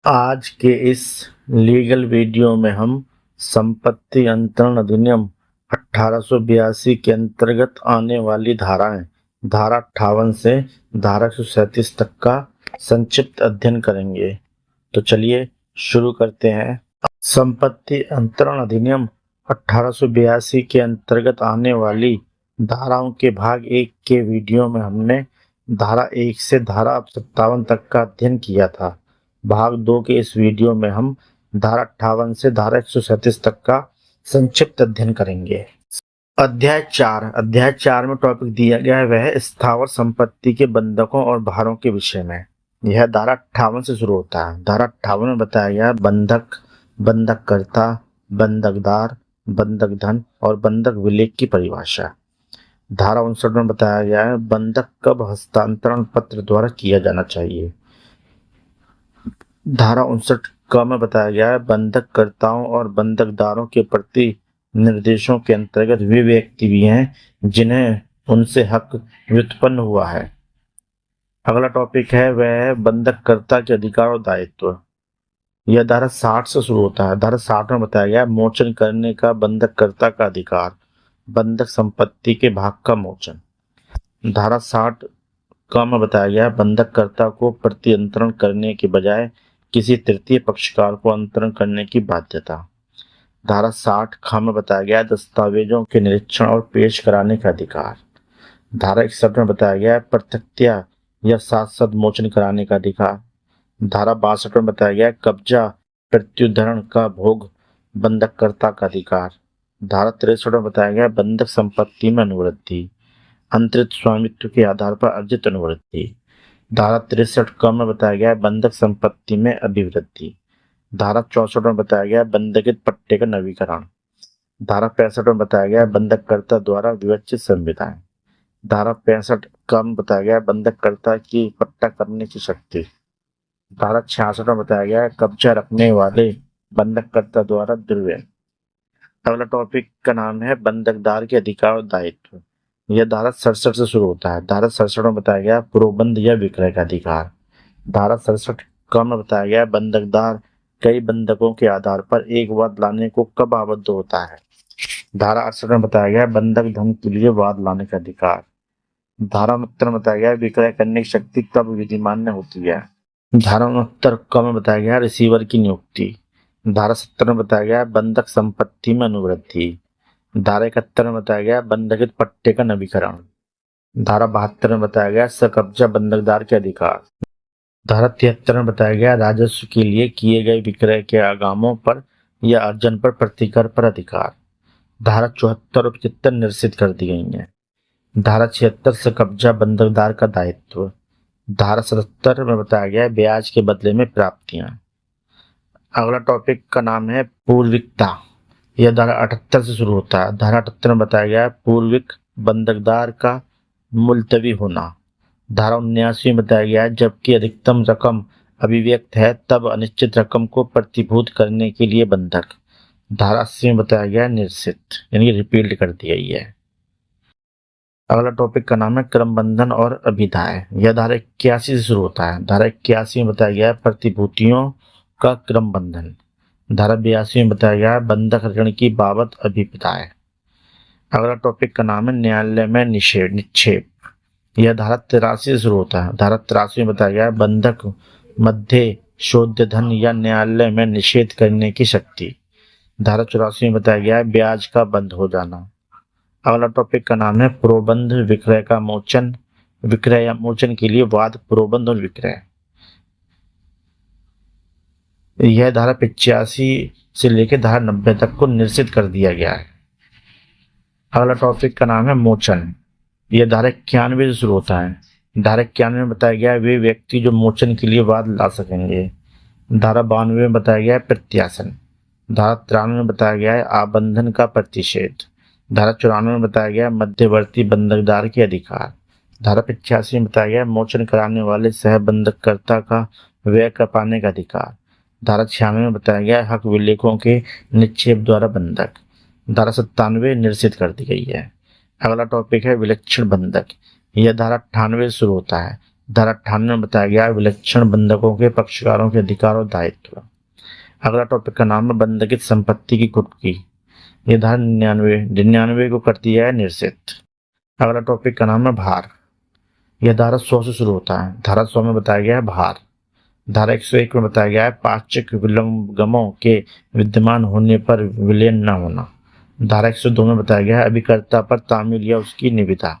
आज के इस लीगल वीडियो में हम संपत्ति अंतरण अधिनियम 1882 के अंतर्गत आने वाली धाराएं धारा 58 से धारा 137 तक का संक्षिप्त अध्ययन करेंगे। तो चलिए शुरू करते हैं। संपत्ति अंतरण अधिनियम 1882 के अंतर्गत आने वाली धाराओं के भाग 1 के वीडियो में हमने धारा 1 से धारा 57 तक का अध्ययन किया था। भाग 2 के इस वीडियो में हम धारा 58 से धारा 137 तक का संक्षिप्त अध्ययन करेंगे। अध्याय 4 में टॉपिक दिया गया है वह स्थावर संपत्ति के बंधकों और भारों के विषय में। यह धारा 58 से शुरू होता है। धारा 58 में बताया गया बंधक, बंधककर्ता, बंधकदार, बंधक धन और बंधक विलेख की परिभाषा। धारा 59 में बताया गया है बंधक कब हस्तांतरण पत्र द्वारा किया जाना चाहिए। धारा 59 क में बताया गया है बंधककर्ताओं और बंधकदारों के प्रति निर्देशों के अंतर्गत वे व्यक्ति भी हैं जिन्हें उनसे हक व्युत्पन्न हुआ है। अगला टॉपिक है वह है बंधककर्ता के अधिकार और दायित्व। यह धारा 60 से शुरू होता है। धारा 60 में बताया गया मोचन करने का बंधककर्ता का अधिकार, बंधक संपत्ति के भाग का मोचन। धारा 60 क में बताया गया बंधककर्ता को प्रतिअंतरण करने के बजाय किसी तृतीय पक्षकार को अंतरण करने की बाध्यता। धारा 60 ख में बताया गया दस्तावेजों के निरीक्षण और पेश कराने का अधिकार। धारा 61 में बताया गया पृथक्तया या साथ साथ मोचन कराने का अधिकार। धारा 62 में बताया गया कब्जा प्रत्युद्धरण का भोग बंधककर्ता का अधिकार। धारा 63 में बताया गया बंधक संपत्ति में अनुवृत्ति, अंतरित स्वामित्व के आधार पर अर्जित अनुवृत्ति। धारा 63 क में बताया गया बंधक संपत्ति में अभिवृद्धि। धारा 64 में बताया गया बंधकित पट्टे का नवीकरण। धारा 65 में बताया गया बंधककर्ता द्वारा विवक्षित संविधाएं। धारा 65 क में बताया गया बंधककर्ता की पट्टा करने की शक्ति। धारा 66 में बताया गया कब्जा रखने वाले बंधककर्ता द्वारा दुर्व्यय। अगला टॉपिक का नाम है बंधकदार के अधिकार और दायित्व। यह धारा 67 से शुरू होता है। धारा 67 में बताया गया प्रोबंध या विक्रय का अधिकार। धारा 67 क में बताया गया बंधकदार कई बंधकों के आधार पर एक वाद लाने को कब आबद्ध होता है। धारा 68 में बताया गया बंधक धन के लिए वाद लाने का अधिकार। धारा 69 में बताया गया विक्रय करने की शक्ति कब विधिमान्य होती है। धारा 69 क में बताया गया रिसीवर की नियुक्ति। धारा 70 में बताया गया बंधक संपत्ति में अनुवृत्ति। धारा 71 में बताया गया बंधकित पट्टे का नवीकरण। धारा 72 में बताया गया सकब्जा बंधकदार के अधिकार। धारा 73 में बताया गया राजस्व के लिए किए गए विक्रय के आगामों पर या अर्जन पर प्रतिकर पर अधिकार। धारा 74 और 75 निरसित कर दी गई है। धारा 76 सकब्जा बंधकदार का दायित्व। धारा 77 में बताया गया ब्याज के बदले में प्राप्तियां। अगला टॉपिक का नाम है पूर्विकता। यह धारा 78 से शुरू होता है। धारा 78 में बताया गया पूर्विक बंधकदार का मुलतवी होना। धारा 79 में बताया गया जबकि अधिकतम रकम अभिव्यक्त है तब अनिश्चित रकम को प्रतिभूत करने के लिए बंधक। धारा 80 में बताया गया निरसित यानी रिपील्ड कर दी गई है। अगला टॉपिक का नाम है क्रम बंधन और अभिधाय। यह धारा 81 से शुरू होता है। धारा 81 में बताया गया प्रतिभूतियों का क्रम बंधन। धारा 82 में बताया गया बंधक ऋण की बाबत अभिप्राय। अगला टॉपिक का नाम है न्यायालय में निक्षेप। यह धारा 83 से शुरू होता है। धारा 83 में बताया गया बंधक मध्य शोध्य धन या न्यायालय में निषेध करने की शक्ति। धारा 84 में बताया गया ब्याज का बंद हो जाना। अगला टॉपिक का नाम है प्रोबंध विक्रय का मोचन। विक्रय या मोचन के लिए वाद, प्रोबंध और विक्रय। यह धारा 85 से लेकर धारा 90 तक को निरसित कर दिया गया है। अगला टॉपिक का नाम है मोचन। यह धारा 91 से शुरू होता है। धारा 91 में बताया गया वे व्यक्ति जो मोचन के लिए वाद ला सकेंगे। धारा 92 में बताया गया प्रत्यासन। धारा 93 में बताया गया है आबंधन का प्रतिषेध। धारा 94 में बताया गया मध्यवर्ती बंधकदार के अधिकार। धारा 85 में बताया गया मोचन कराने वाले सह बंधककर्ता का व्यय कर पाने का अधिकार। धारा 96 में बताया गया हक विलेखों के निक्षेप द्वारा बंधक। धारा 97 निरसित कर दी गई है। अगला टॉपिक है विलक्षण बंधक। यह धारा 98 से शुरू होता है। धारा 98 में बताया गया है विलक्षण बंधकों के पक्षकारों के अधिकार और दायित्व। अगला टॉपिक का नाम है बंधकित संपत्ति की कुटकी। यह धारा 99 को करती है निश्चित। अगला टॉपिक का नाम है भार। यह धारा 100 से शुरू होता है। धारा 100 में बताया गया है भार। धारा 101 में बताया गया है पाचक विलंगमों के विद्यमान होने पर विलयन न होना। धारा 102 में बताया गया है अभिकर्ता पर तामील या उसकी निविदा।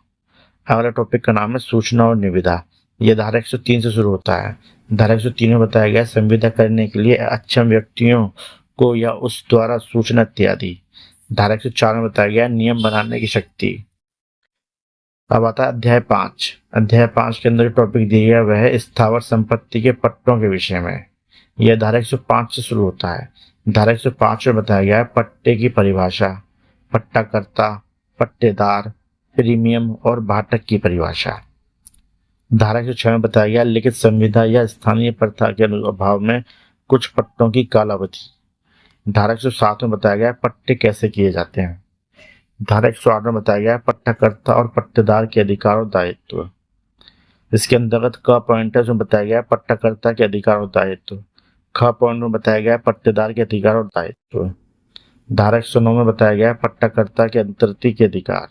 अगला टॉपिक का नाम है सूचना और निविदा। यह धारा 103 से शुरू होता है। धारा 103 में बताया गया संविदा करने के लिए अक्षम व्यक्तियों को या उस द्वारा सूचना इत्यादि। धारा 104 में बताया गया नियम बनाने की शक्ति। अब आता है अध्याय 5। अध्याय 5 के अंदर टॉपिक दिया गया वह है स्थावर संपत्ति के पट्टों के विषय में। यह धारा 105 से शुरू होता है। धारा 105 में बताया गया है पट्टे की परिभाषा, पट्टाकर्ता, पट्टेदार, प्रीमियम और भाटक की परिभाषा। धारा 106 में बताया गया लिखित संविदा या स्थानीय प्रथा के अभाव में कुछ पट्टों की कालावधि। धारा 107 में बताया गया पट्टे कैसे किए जाते हैं। धारा 108 में बताया गया पट्टाकर्ता और पट्टेदार के अधिकार और दायित्व। इसके अंतर्गत क पॉइंट है उसमें बताया गया पट्टाकर्ता के अधिकार और दायित्व। ख पॉइंट में बताया गया पट्टेदार के अधिकार और दायित्व। धारा 109 में बताया गया पट्टाकर्ता के अंतर्गत के अधिकार।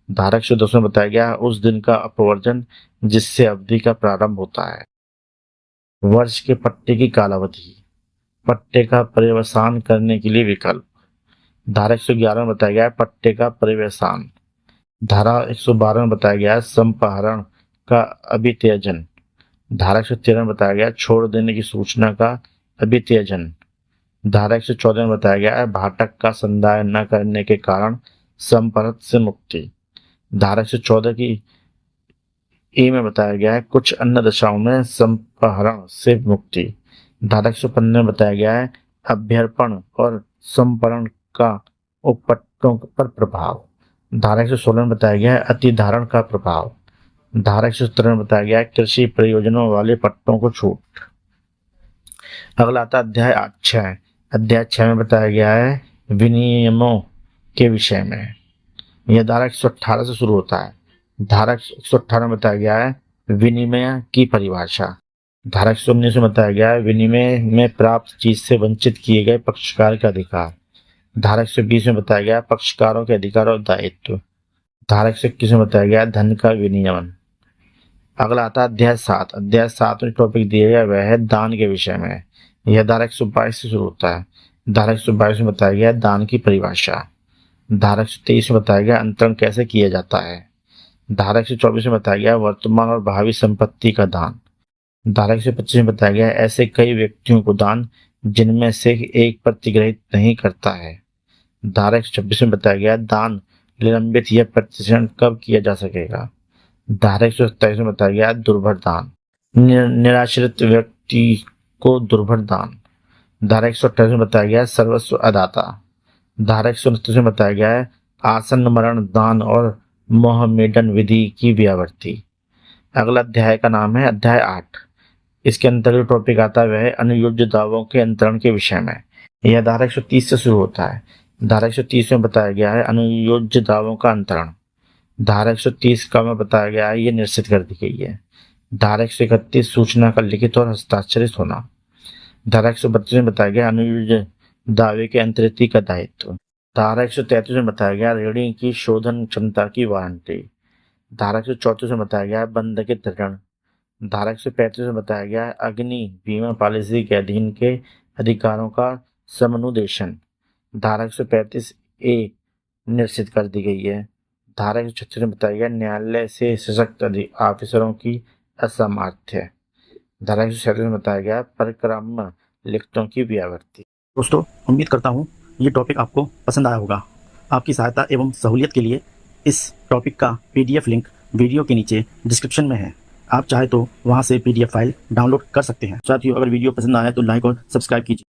धारा 110 में बताया गया उस दिन का अपवर्जन जिससे अवधि का प्रारंभ होता है। वर्ष के पट्टे की कालावधि, पट्टे का पर्यवसान करने के लिए विकल्प। धारा 111 में बताया गया है पट्टे का पर्यवसान। धारा 112 में बताया गया है संपहरण का अभित्यजन। धारा 113 में बताया गया है छोड़ देने की सूचना का अभित्यजन। धारा 114 में बताया गया है भाटक का संदाय न करने के कारण संपहरण से मुक्ति। धारा 114 की ए में बताया गया है कुछ अन्य दशाओं में संपहरण से मुक्ति। धारा 115 में बताया गया है अभ्यर्पण और संपहरण का उपपट्टों पर प्रभाव। धारा 116 में बताया गया है अतिधारण का प्रभाव। धारा 117 में बताया गया है कृषि प्रयोजनों वाले पट्टों को छूट। अगला आता अध्याय 6। अध्याय 6 में बताया गया है विनियमों के विषय में। यह धारा 118 से शुरू होता है। धारा 118 में बताया गया है विनिमय की परिभाषा। धारा 119 में बताया गया है विनिमय में प्राप्त चीज से वंचित किए गए पक्षकार का अधिकार। धारा 120 में बताया गया पक्षकारों के अधिकार और दायित्व। धारा 121 में बताया गया धन का विनियमन। अगला आता अध्याय 7। अध्याय 7 में टॉपिक दिया गया वह है दान के विषय में। यह धारा 122 से शुरू होता है। धारा 122 में बताया गया दान की परिभाषा। धारा 123 में बताया गया अंतरण कैसे किया जाता है। धारा 124 में बताया गया वर्तमान और भावी संपत्ति का दान। धारा 125 में बताया गया ऐसे कई व्यक्तियों को दान जिनमें से एक प्रतिग्रहित नहीं करता है। धारा 126 में बताया गया दान निलंबित या प्रतिशरण कब किया जा सकेगा। धारा 127 में बताया गया दुर्भर दान, निराश्रित व्यक्ति को दुर्भर दान। धारा 128 में बताया गया सर्वस्व अदाता। धारा 129 में बताया गया है आसन्न मरण दान और मोहमेडन विधि की व्यावृत्ति। अगला अध्याय का नाम है अध्याय 8। इसके अंतर्गत टॉपिक आता है वह है अनुयोज्य दावों के अंतरण के विषय में। यह धारा 130 से शुरू होता है। धारा 130 में बताया गया है अनुयोज्य दावों का अंतरण। धारा 130 का में बताया गया है ये निश्चित कर दी गई है। धारा 131 सूचना का लिखित और हस्ताक्षरित होना। धारा 132 में बताया गया अनुयोज्य दावे के अंतरित का दायित्व। धारा 133 में बताया गया ऋणी की शोधन क्षमता की वारंटी। धारा 134 में बताया गया बंधकित ऋण। धारा 135 में बताया गया अग्नि बीमा पॉलिसी के अधीन के अधिकारों का समनुदेशन। धारा 135 ए निश्चित कर दी गई है। धारा 136 में बताया गया न्यायालय से सशक्त ऑफिसरों की असामर्थ्य। धारा 137 में बताया गया परिक्रम लिखतों की व्यावृत्ति। दोस्तों, उम्मीद करता हूँ ये टॉपिक आपको पसंद आया होगा। आपकी सहायता एवं सहूलियत के लिए इस टॉपिक का PDF लिंक वीडियो के नीचे डिस्क्रिप्शन में है। आप चाहे तो वहाँ से PDF फाइल डाउनलोड कर सकते हैं। साथियों, अगर वीडियो पसंद आया तो लाइक और सब्सक्राइब कीजिए।